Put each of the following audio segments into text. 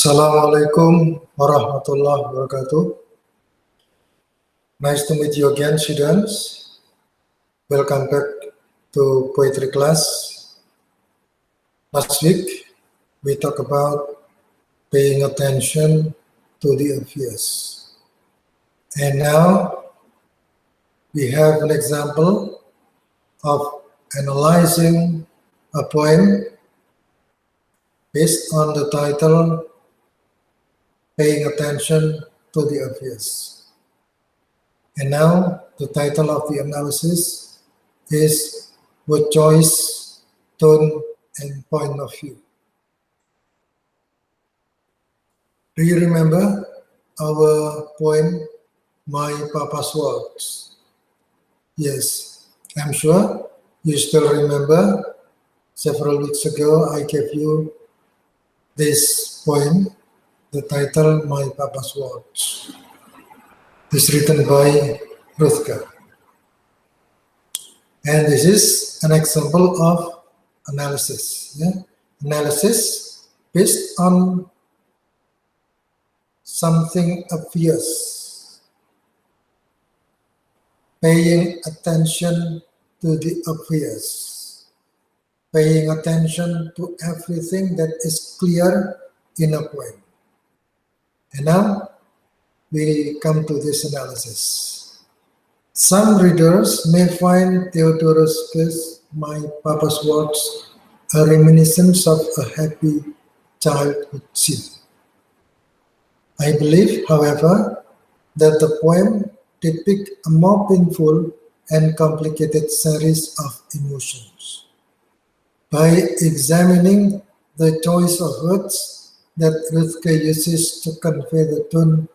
Assalamualaikum warahmatullahi wabarakatuh. Nice to meet you again, students. Welcome back to poetry class. Last week, we talked about paying attention to the obvious. And now, we have an example of analyzing a poem based on the title, Paying Attention to the Obvious. And now, the title of the analysis is Word Choice, Tone, and Point of View. Do you remember our poem, My Papa's Words? Yes, I'm sure you still remember. Several weeks ago, I gave you this poem, the title, My Papa's Words. It's written by Rutger. And this is an example of analysis. Analysis based on something obvious. Paying attention to the obvious. Paying attention to everything that is clear in a poem. And now we come to this analysis. Some readers may find Theodorus' My Papa's Words a reminiscence of a happy childhood scene. I believe, however, that the poem depicts a more painful and complicated series of emotions. By examining the choice of words that Rutger uses to convey the tone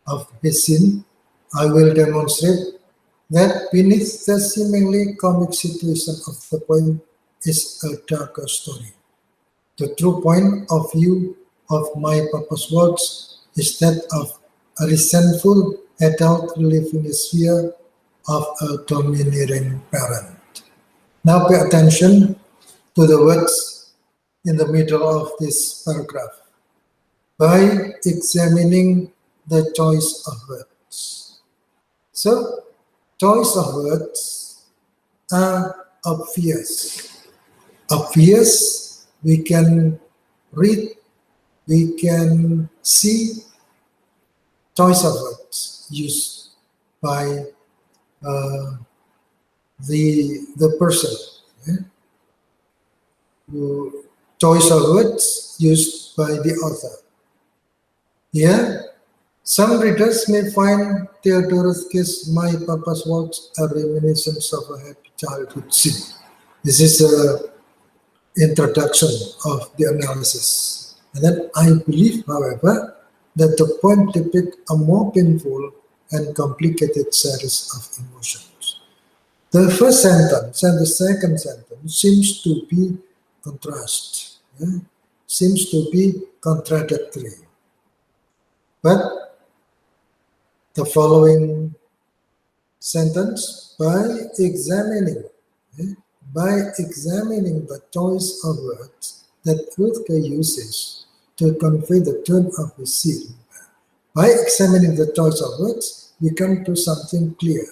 of his scene, I will demonstrate that beneath the seemingly comic situation of the poem is a darker story. The true point of view of My Papa's Words is that of a resentful adult reliving a sphere of a domineering parent. Now pay attention to the words in the middle of this paragraph. By examining the choice of words. So, choice of words are obvious. Obvious, we can read, we can see choice of words used by the person. Choice of words used by the author. Here, some readers may find Theodorus' My Papa's Words a reminiscence of a happy childhood scene. This is an introduction of the analysis. And then I believe, however, that the poem depicts a more painful and complicated series of emotions. The first sentence and the second sentence seems to be seems to be contradictory. But the following sentence, by examining the choice of words that Rutger uses to convey the tone of the scene, by examining the choice of words, we come to something clear,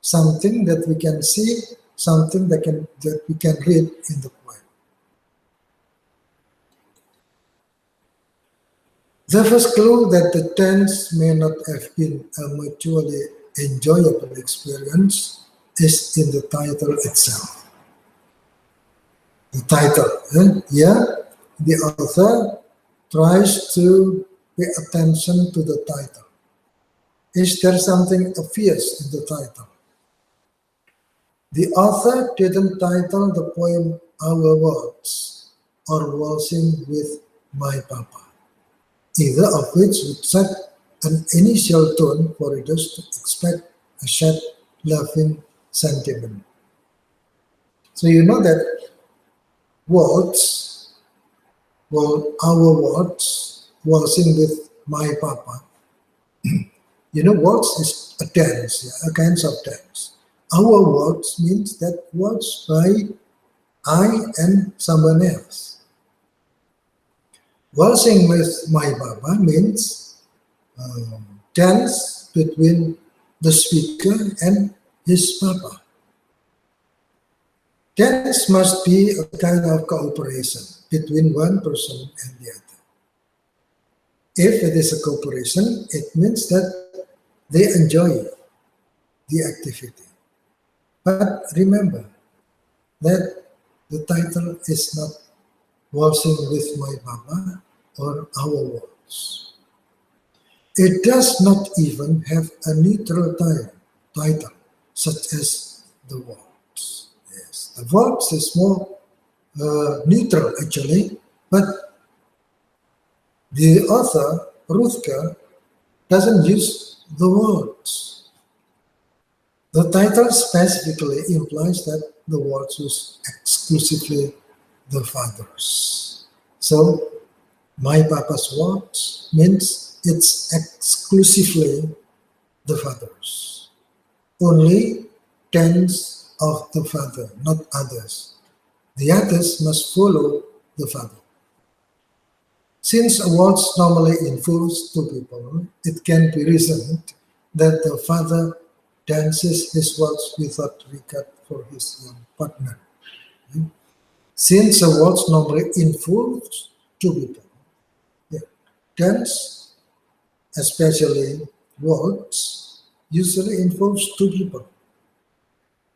something that we can see, something that we can read in the poem. The first clue that the tense may not have been a mutually enjoyable experience is in the title itself. The title, here the author tries to pay attention to the title. Is there something obvious in the title? The author didn't title the poem Our Words or Waltzing with My Papa, either of which would set an initial tone for readers to expect a shared loving sentiment. So you know that words, well, our words, waltzing with my papa. You know, waltz is a dance, a kind of dance. Our words means that words by I and someone else. Waltzing with my Baba means dance between the speaker and his Papa. Dance must be a kind of cooperation between one person and the other. If it is a cooperation, it means that they enjoy the activity. But remember that the title is not Waltzing with my Baba or Our Waltz. It does not even have a neutral title such as the waltz. Yes, the waltz is more neutral actually, but the author, Ruthka, doesn't use the words. The title specifically implies that the waltz was exclusively the father's. So, my Papa's waltz means it's exclusively the father's. Only tens of the father, not others. The others must follow the father. Since a waltz normally involves two people, it can be reasoned that the father dances his waltz without regard for his young partner. Since a waltz normally involves two people, dance, especially waltz, usually involves two people.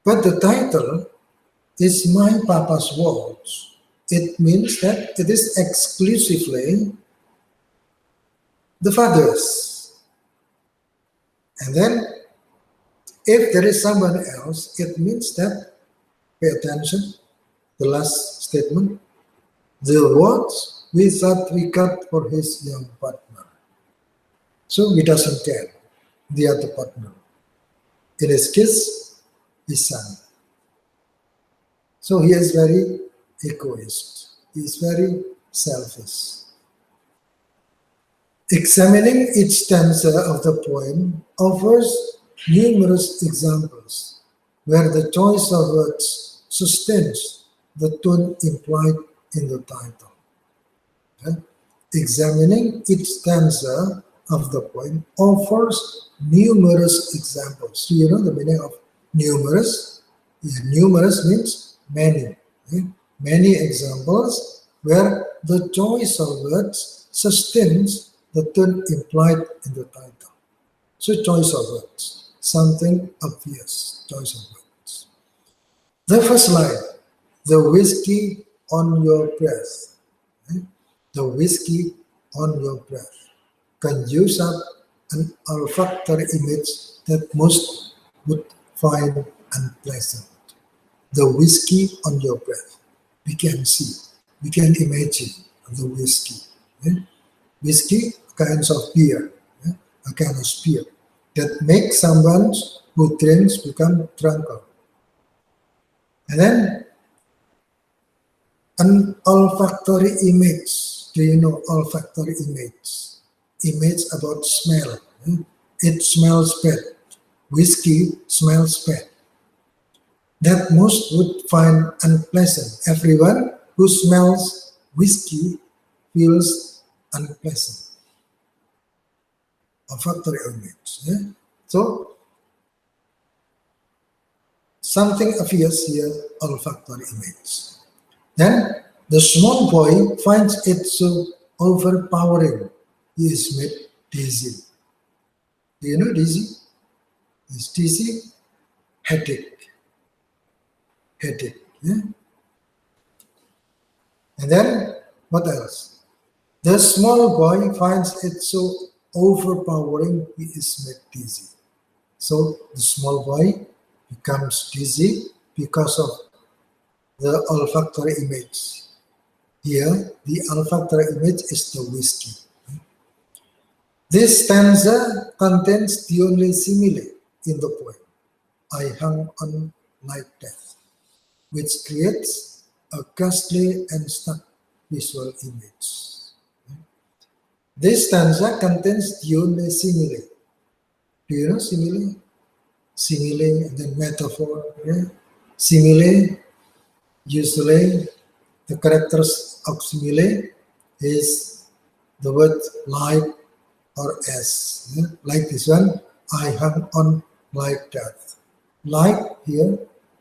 But the title is My Papa's Waltz. It means that it is exclusively the father's. And then, if there is someone else, it means that, pay attention, the last statement, the waltz without regard for his young partner. So he doesn't care, the other partner. In his case, his son. So he is very egoist. He is very selfish. Examining each stanza of the poem offers numerous examples where the choice of words sustains the tone implied in the title. Okay? Examining each stanza of the poem offers numerous examples. Do you know the meaning of numerous? Yeah, numerous means many. Okay? Many examples where the choice of words sustains the tone implied in the title. So choice of words, something obvious, choice of words. The first line, the whiskey on your breath. Okay? The whiskey on your breath conjures up an olfactory image that most would find unpleasant. The whiskey on your breath. We can see, we can imagine the whiskey. Okay? Whiskey, kinds of beer, a kind of spirit that makes someone who drinks become drunken. And then an olfactory image. Do you know olfactory image? Image about smell. It smells bad. Whiskey smells bad. That most would find unpleasant. Everyone who smells whiskey feels unpleasant. Olfactory image. So, something appears here, olfactory image. Then, the small boy finds it so overpowering, he is made dizzy. Do you know dizzy? Is dizzy? Headache. Headache. Yeah? And then, what else? The small boy finds it so overpowering, he is made dizzy. So the small boy becomes dizzy because of the olfactory image. Here, the olfactory image is the whiskey. This stanza contains the only simile in the poem, I hung on like death, which creates a ghastly and stark visual image. This stanza contains the only simile. Do you know simile? Simile and then metaphor. Yeah? Simile, usually the characters of simile is the word like or as. Yeah? Like this one, I hung on like that. Like here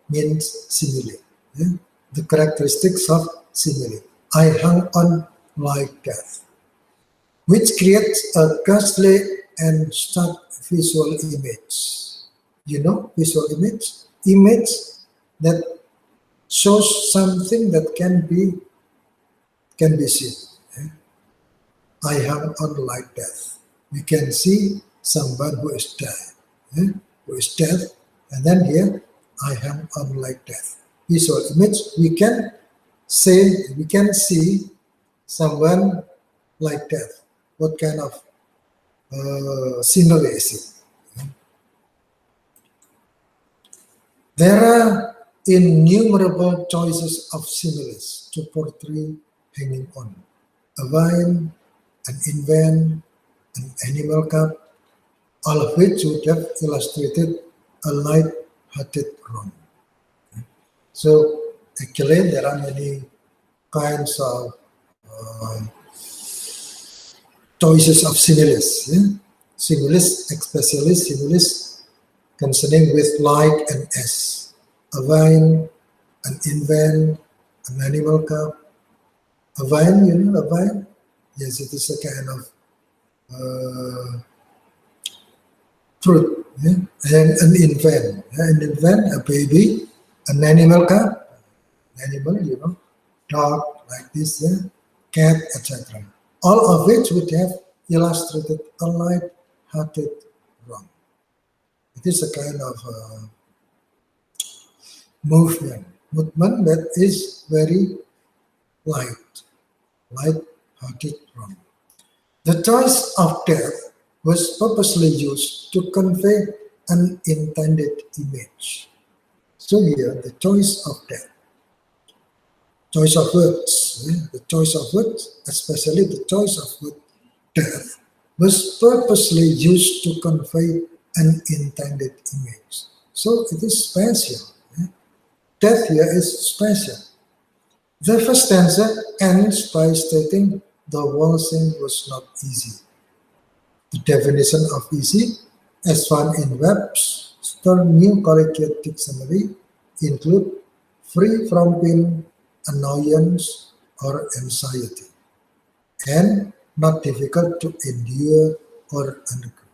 means simile. Yeah? The characteristics of simile. I hung on like that, which creates a ghastly and stark visual image. You know, visual image? Image that shows something that can be seen. Yeah? I hung on like that. We can see someone who is dead. Yeah? Who is dead, and then here I hung on like that. Visual image, we can see someone like that. What kind of simile is it? There are innumerable choices of similes to portray hanging on. A vine, an invent, an animal cup, all of which would have illustrated a light-hearted wrong. So actually there are many kinds of choices of similes. Yeah? Similes, especially similes concerning with like and as. A vine, an invent, an animal cup. A vine, you know a vine? Yes, it is a kind of fruit. Yeah? And an invent. Yeah? An invent, a baby, an animal cup, animal, you know, dog, like this, yeah? Cat, etc. All of which would have illustrated a light-hearted wrong. It is a kind of movement that is very light-hearted wrong. The choice of death was purposely used to convey an intended image. So here, the choice of death, choice of words, the choice of words, especially the choice of word death, was purposely used to convey an intended image. So it is special. Death here is special. The first stanza ends by stating the waltzing was not easy. The definition of easy, as found in Webster's New Collegiate Dictionary, include free from pain, annoyance, or anxiety, and not difficult to endure or undergo.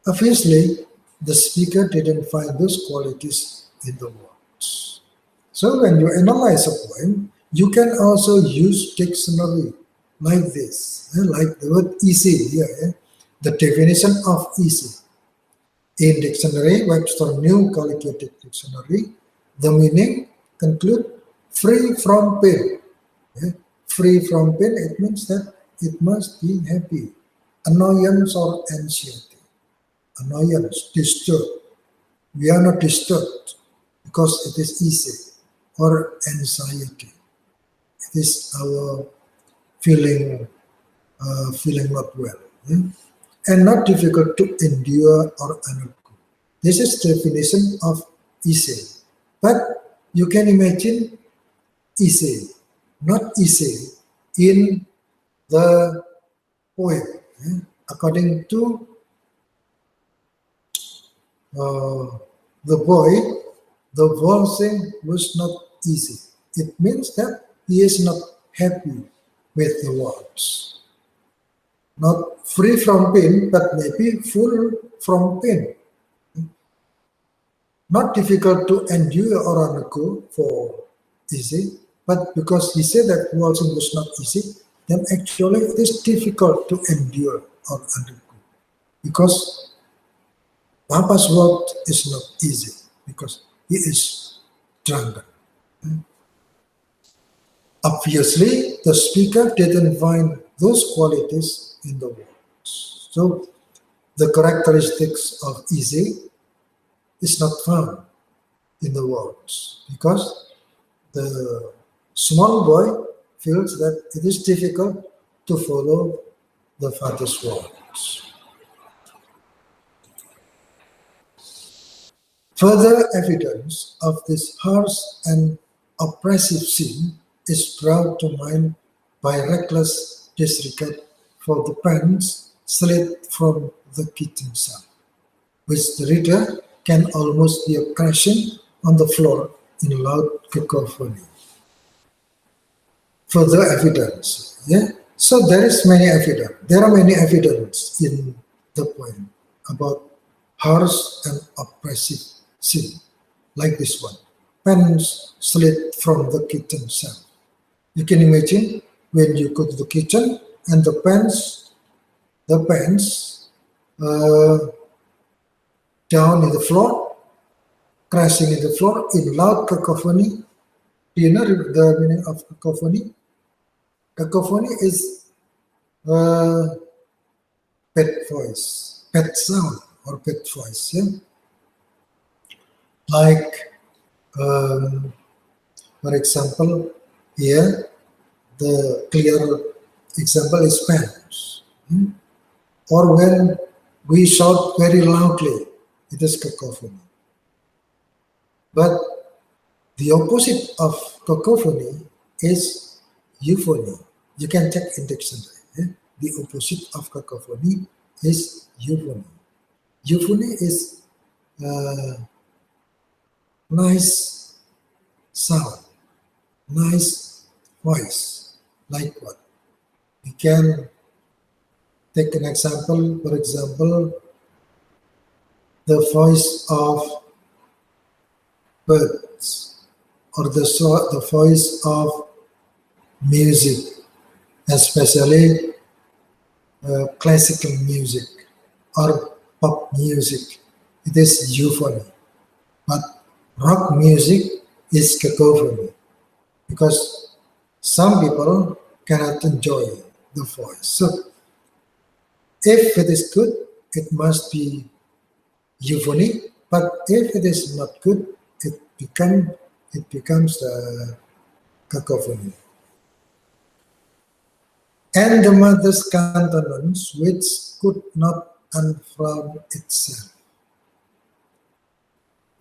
Obviously, the speaker didn't find those qualities in the words. So when you analyze a poem, you can also use dictionary like this, like the word easy here. The definition of easy. In dictionary, Webster New Collegiate Dictionary, the meaning conclude free from pain. Free from pain, it means that it must be happy. Annoyance or anxiety. Annoyance, disturbed. We are not disturbed because it is easy. Or anxiety. It is our feeling not well. And not difficult to endure or undergo. This is definition of easy. But you can imagine easy, not easy in the poem. According to the boy, the waltzing was not easy. It means that he is not happy with the waltz. Not free from pain, but maybe full from pain. Not difficult to endure or undergo for easy, but because he said that waltzing was not easy, then actually it is difficult to endure or undergo. Because Papa's waltz is not easy, because he is drunken. Obviously, the speaker didn't find those qualities in the words. So, the characteristics of easy is not found in the words because the small boy feels that it is difficult to follow the father's words. Further evidence of this harsh and oppressive scene is brought to mind by reckless disregard for the pans slid from the kitchen shelf, which the reader can almost hear crashing on the floor in loud cacophony. Further evidence, yeah. So there is many evidence. There are many evidence in the poem about harsh and oppressive sin, like this one. Pans slid from the kitchen shelf. You can imagine when you go to the kitchen and the pans down in the floor, crashing in the floor in loud cacophony. Do you know the meaning of cacophony? Cacophony is pet voice, pet sound or pet voice. Yeah? Like, for example, here the clear example is pants. Or when we shout very loudly, it is cacophony. But the opposite of cacophony is euphony. You can check in dictionary. Yeah? The opposite of cacophony is euphony. Euphony is nice sound, nice voice. Like what? We can take an example. For example, the voice of birds or the voice of music, especially classical music or pop music. It is euphony. But rock music is cacophony because some people cannot enjoy the voice. So if it is good, it must be euphony. But if it is not good, it becomes cacophony. And the mother's countenance, which could not unfrown itself.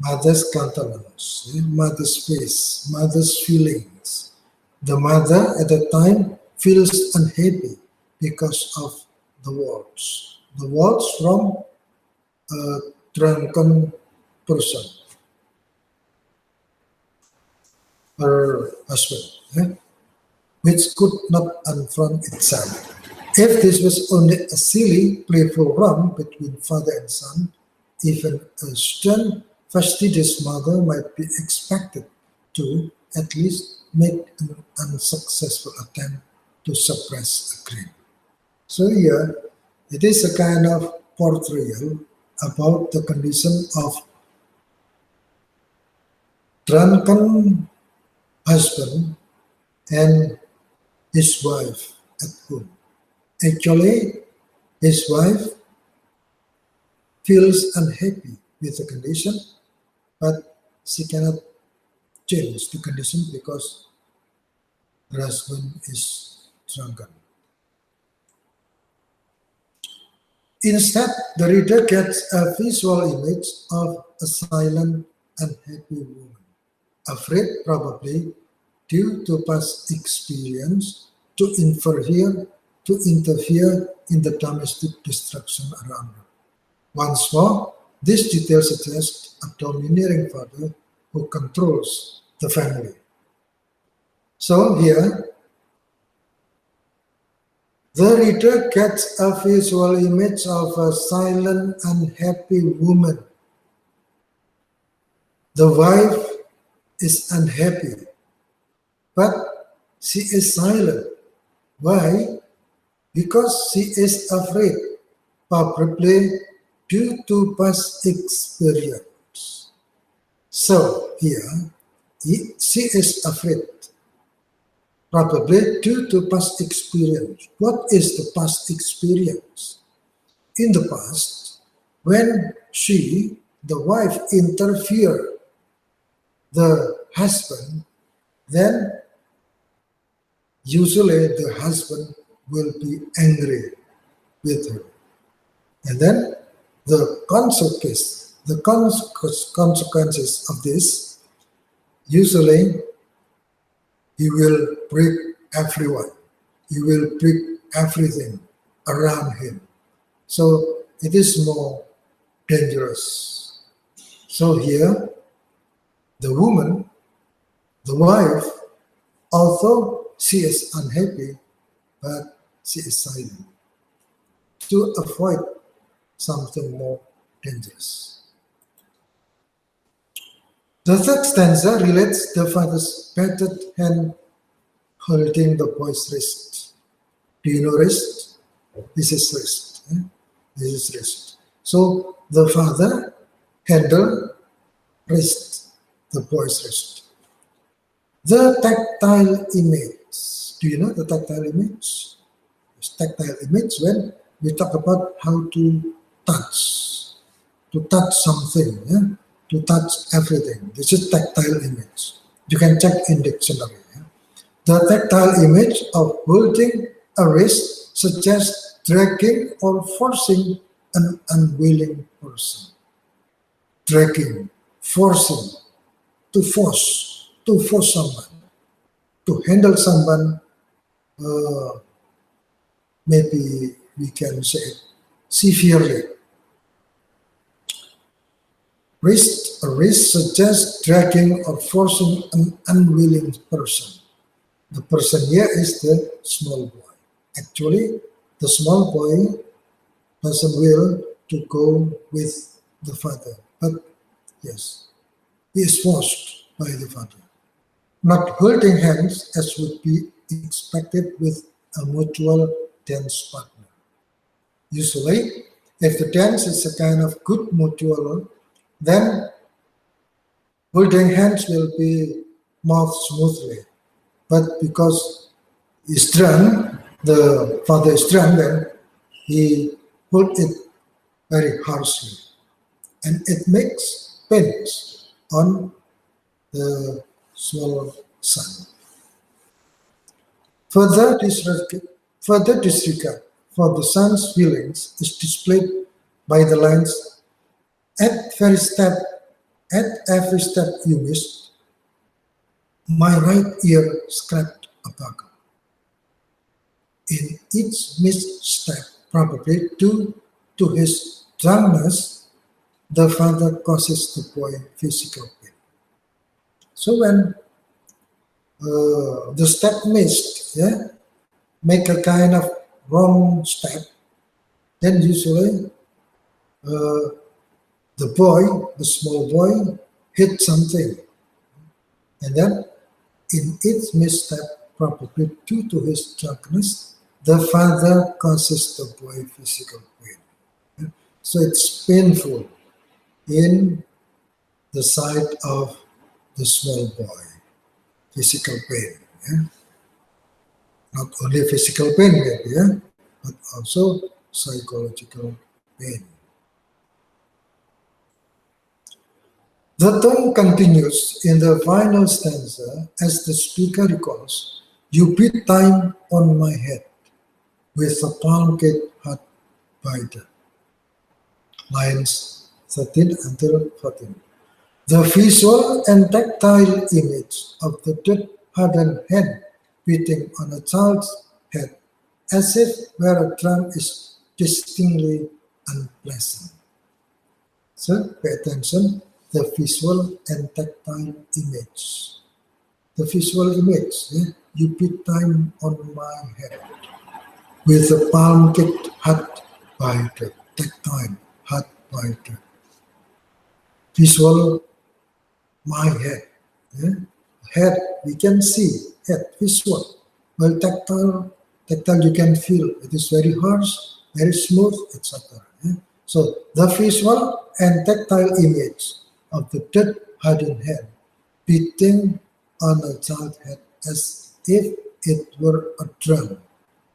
Mother's countenance, mother's face, mother's feelings. The mother at the time feels unhappy because of the words. The words from a drunken person, her husband, which could not unfront itself. If this was only a silly, playful romp between father and son, even a stern, fastidious mother might be expected to at least make an unsuccessful attempt to suppress a grin. So here, it is a kind of portrayal about the condition of drunken husband and his wife at home. Actually, his wife feels unhappy with the condition, but she cannot change the condition because her husband is drunken. Instead, the reader gets a visual image of a silent, unhappy woman, afraid probably due to past experience to interfere in the domestic destruction around her. Once more, this detail suggests a domineering father who controls the family. So here, the reader gets a visual image of a silent, unhappy woman. The wife is unhappy, but she is silent. Why? Because she is afraid, probably due to past experience. So here, she is afraid, probably due to past experience. What is the past experience? In the past, when she, the wife, interfered the husband, then usually the husband will be angry with her. And then the consequences of this, usually he will break everyone. He will break everything around him. So it is more dangerous. So here, the woman, the wife, although she is unhappy, but she is silent to avoid something more dangerous. The third stanza relates the father's battered hand holding the boy's wrist. Do you know wrist? This is wrist. This is wrist. So the father handled wrist, the boy's wrist. The tactile image. Do you know the tactile image? It's tactile image when we talk about how to touch something, to touch everything. This is tactile image. You can check in dictionary. The tactile image of holding a wrist suggests dragging or forcing an unwilling person. Dragging, forcing, to force someone, to handle someone, maybe we can say it severely. A wrist suggests dragging or forcing an unwilling person. The person here is the small boy. Actually, the small boy doesn't will to go with the father, but yes, he is forced by the father. Not holding hands as would be expected with a mutual dance partner. Usually, if the dance is a kind of good mutual, then holding hands will be more smoothly. But because he's drunk, the father is drunk, then he hold it very harshly. And it makes pains on the small son. Further disregard for the son's feelings is displayed by the lines, at every step you missed, my right ear scraped a buckle. In each misstep, probably due to his drunkenness, the father causes the boy physical pain. So when the step missed, make a kind of wrong step, then usually the small boy hit something. And then in its misstep, probably due to his drunkenness, the father causes the boy physical pain. So it's painful in the sight of the small boy, physical pain. Not only physical pain maybe, but also psychological pain. The tone continues in the final stanza as the speaker recalls, you beat time on my head with a palm cake hot biter. Lines 13 until 14. The visual and tactile image of the dead hardened hand beating on a child's head as if where a drum is distinctly unpleasant. So pay attention, the visual and tactile image. The visual image, you beat time on my head with a palm kicked hot biter, tactile, hot biter. Visual, my head. Head, we can see, head, visual. Well, tactile you can feel. It is very harsh, very smooth, etc. So the visual and tactile image of the dead hardened hand beating on a child's head as if it were a drum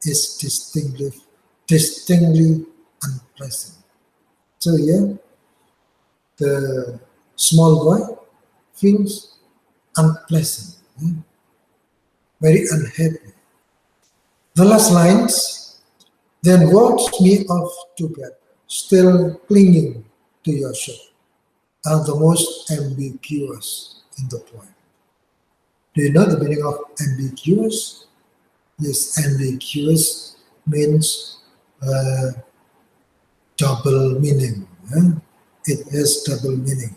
is distinctly unpleasant. So here, the small boy feels unpleasant, very unhappy. The last lines, then walks me off to bed, still clinging to your shirt, are the most ambiguous in the poem. Do you know the meaning of ambiguous? Yes, ambiguous means uh, double meaning. Yeah? It has double meaning.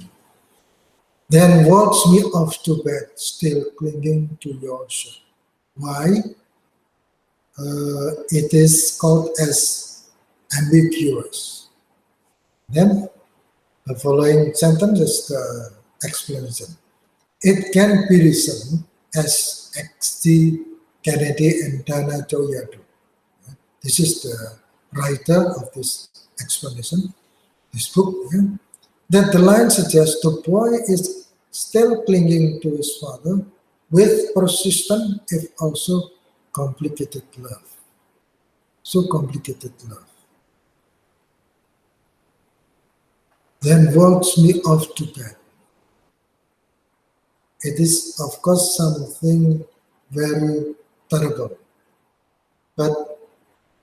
Then walks me off to bed, still clinging to your shirt. Why? It is called as ambiguous. Then the following sentence is the explanation. It can be written as XT Kennedy and Dana Joyado. This is the writer of this explanation, this book. Yeah? That the line suggests the boy is still clinging to his father with persistent, if also complicated love. So complicated love. Then walks me off to bed. It is, of course, something very terrible. But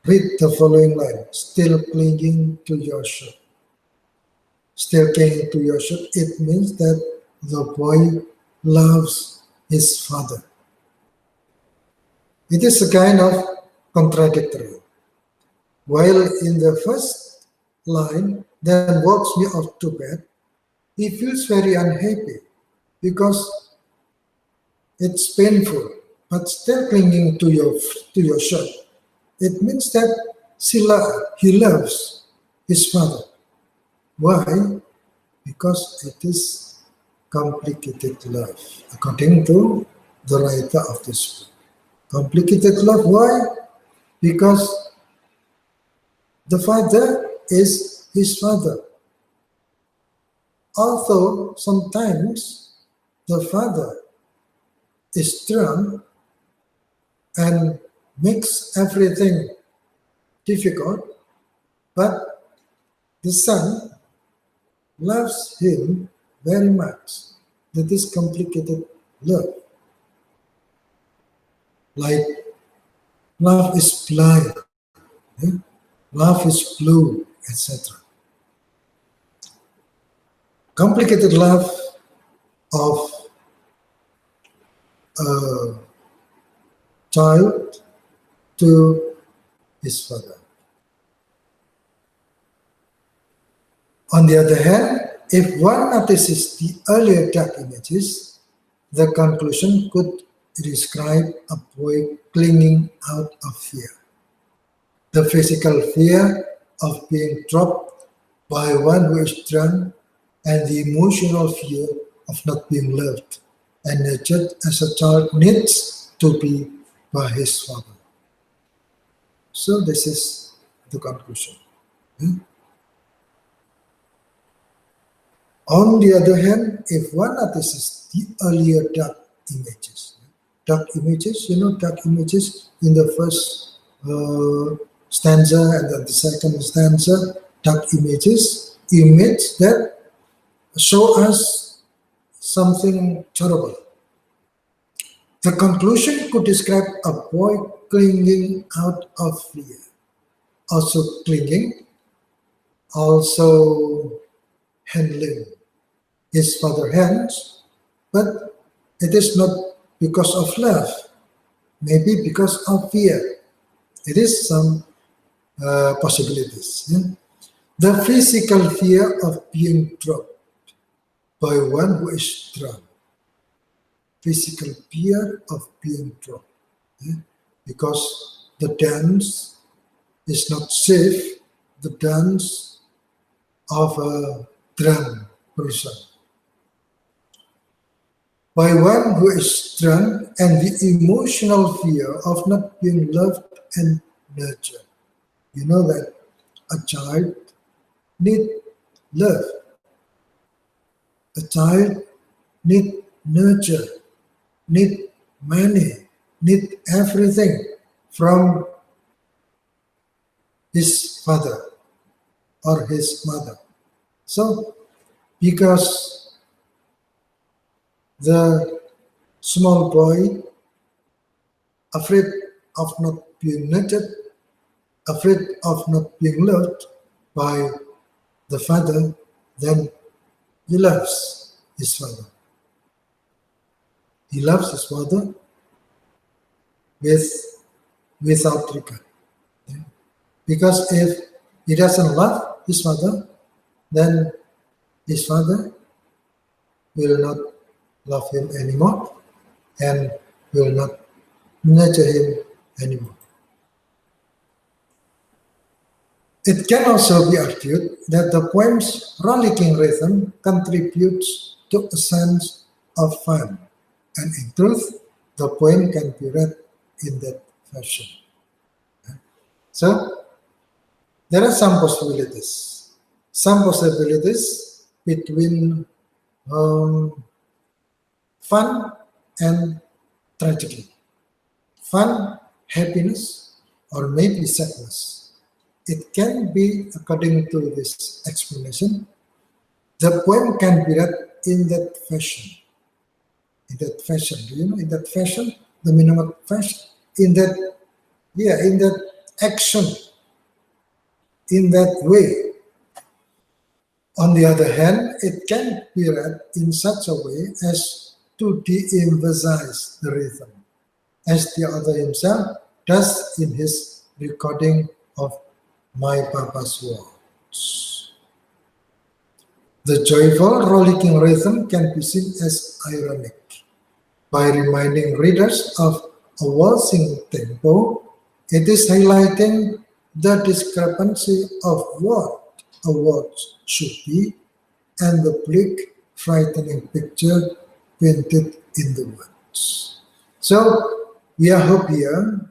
read the following line, still clinging to your shirt. Still clinging to your shirt, it means that the boy loves his father. It is a kind of contradictory. While in the first line, then walks me off to bed, he feels very unhappy because it's painful, but still clinging to your shirt. It means that he loves his father. Why? Because it is complicated love, according to the writer of this book. Complicated love, why? Because the father is his father. Although sometimes the father is drunk and makes everything difficult, but the son loves him very much. That is complicated love. Like love is blind, yeah? Love is blue, etc. Complicated love of a child to his father. On the other hand, if one notices the earlier dark images, the conclusion could describe a boy clinging out of fear. The physical fear of being dropped by one who is drunk, and the emotional fear of not being loved and nurtured as a child needs to be by his father. So this is the conclusion. On the other hand, if one notices the earlier dark images, dark images in the first stanza and then the second stanza, dark images that show us something terrible. The conclusion could describe a boy clinging out of fear, also clinging, also handling his father's hands, but it is not because of love, maybe because of fear. It is some possibilities. Yeah? The physical fear of being dropped by one who is drunk. Physical fear of being dropped. Yeah? Because the dance is not safe, the dance of a drunk person. By one who is drunk, and the emotional fear of not being loved and nurtured. You know that a child needs love. A child needs nurture, needs money, needs everything from his father or his mother. So, because the small boy, afraid of not being nurtured, afraid of not being loved by the father, then he loves his father. He loves his father without regard. Yeah. Because if he doesn't love his father, then his father will not love him anymore and will not nurture him anymore. It can also be argued that the poem's rollicking rhythm contributes to a sense of fun, and in truth, the poem can be read in that fashion. So, there are some possibilities. Some possibilities between fun and tragedy. Fun, happiness, or maybe sadness. It can be, according to this explanation, the poem can be read in that fashion. In that fashion, do you know? In that fashion, the meaning of fashion. In that action, in that way. On the other hand, it can be read in such a way as to de-emphasize the rhythm, as the author himself does in his recording of My Papa's Words. The joyful, rollicking rhythm can be seen as ironic. By reminding readers of a waltzing tempo, it is highlighting the discrepancy of what a waltz should be and the bleak, frightening picture painted in the words. So, we are here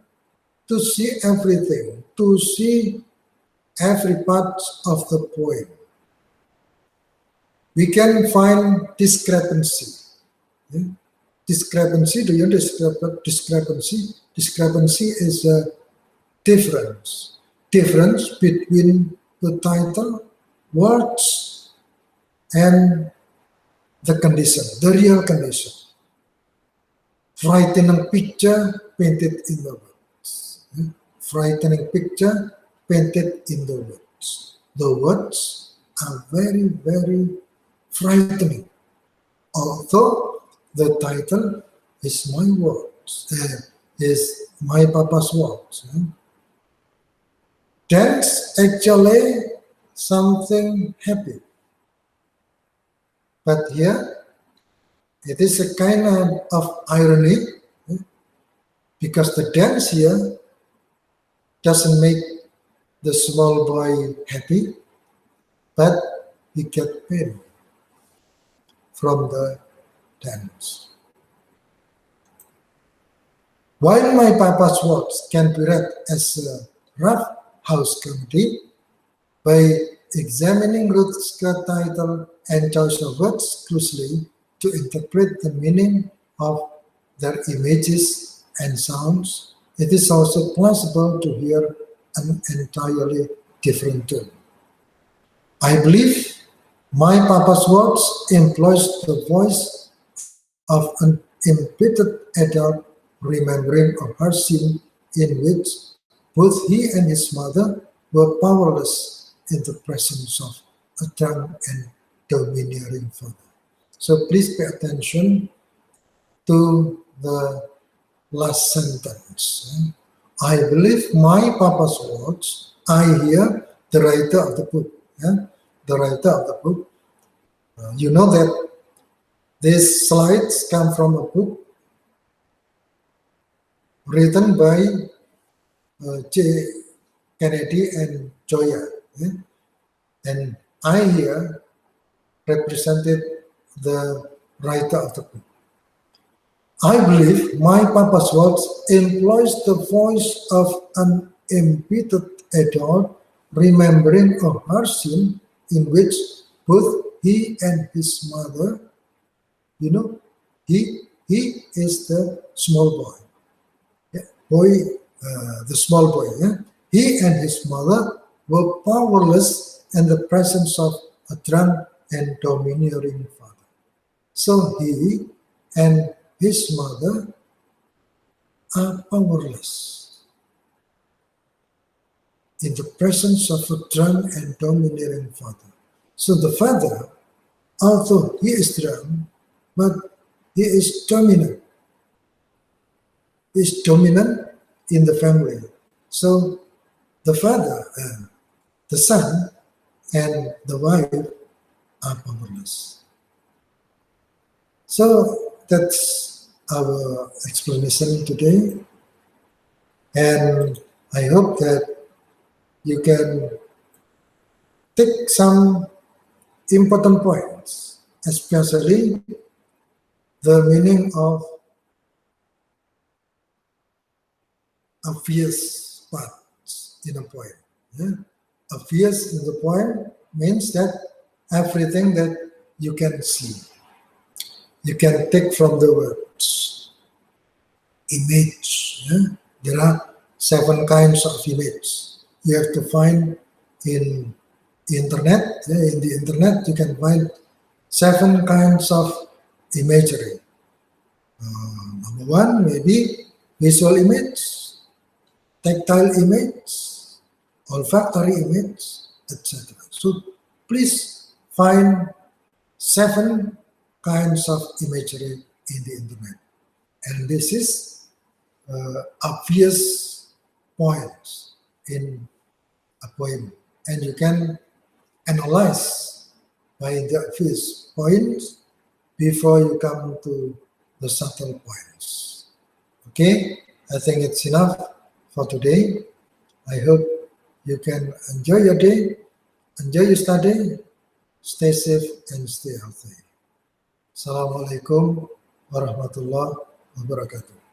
to see everything, to see every part of the poem. We can find discrepancy. Yeah? Discrepancy, do you know discrepancy? Discrepancy is a difference. Difference between the title, words, and the condition, the real condition. Frightening picture painted in the words. Yeah? Frightening picture painted in the words. The words are very, very frightening. Although the title is My Words, is My Papa's Words. That's actually something happy. But here, it is a kind of irony, because the dance here doesn't make the small boy happy, but he get pain from the dance. While My Papa's Words can be read as a rough house comedy, by examining Ruth's title and choice of words closely to interpret the meaning of their images and sounds, it is also possible to hear an entirely different tune. I believe My Papa's Words employs the voice of an embittered adult remembering a harsh scene in which both he and his mother were powerless in the presence of a drunk and domineering father. So please pay attention to the last sentence. I believe My Papa's Words. I hear the writer of the book. The writer of the book. You know that these slides come from a book written by J. Kennedy and Joya. And I here represented the writer of the book. I believe My Papa's Words employs the voice of an embittered adult remembering a harsh scene in which both he and his mother, he is the small boy. The small boy. He and his mother were powerless in the presence of a drunk and domineering father. So he and his mother are powerless in the presence of a drunk and domineering father. So the father, although he is drunk, but he is dominant. He is dominant in the family. So the father, the son, and the wife are powerless. So that's our explanation today, and I hope that you can take some important points, especially the meaning of obvious parts in a poem. Yeah? Obvious in the poem means that everything that you can see, you can take from the words. Image. Yeah? There are 7 kinds of image. You have to find in internet. Yeah? In the internet, you can find 7 kinds of imagery. Number 1, maybe visual image, tactile image, olfactory image, etc. So please find 7 kinds of imagery in the internet. And this is obvious points in a poem. And you can analyze by the obvious points before you come to the subtle points. Okay, I think it's enough for today. I hope you can enjoy your day, enjoy your study, stay safe and stay healthy. Assalamualaikum warahmatullahi wabarakatuh.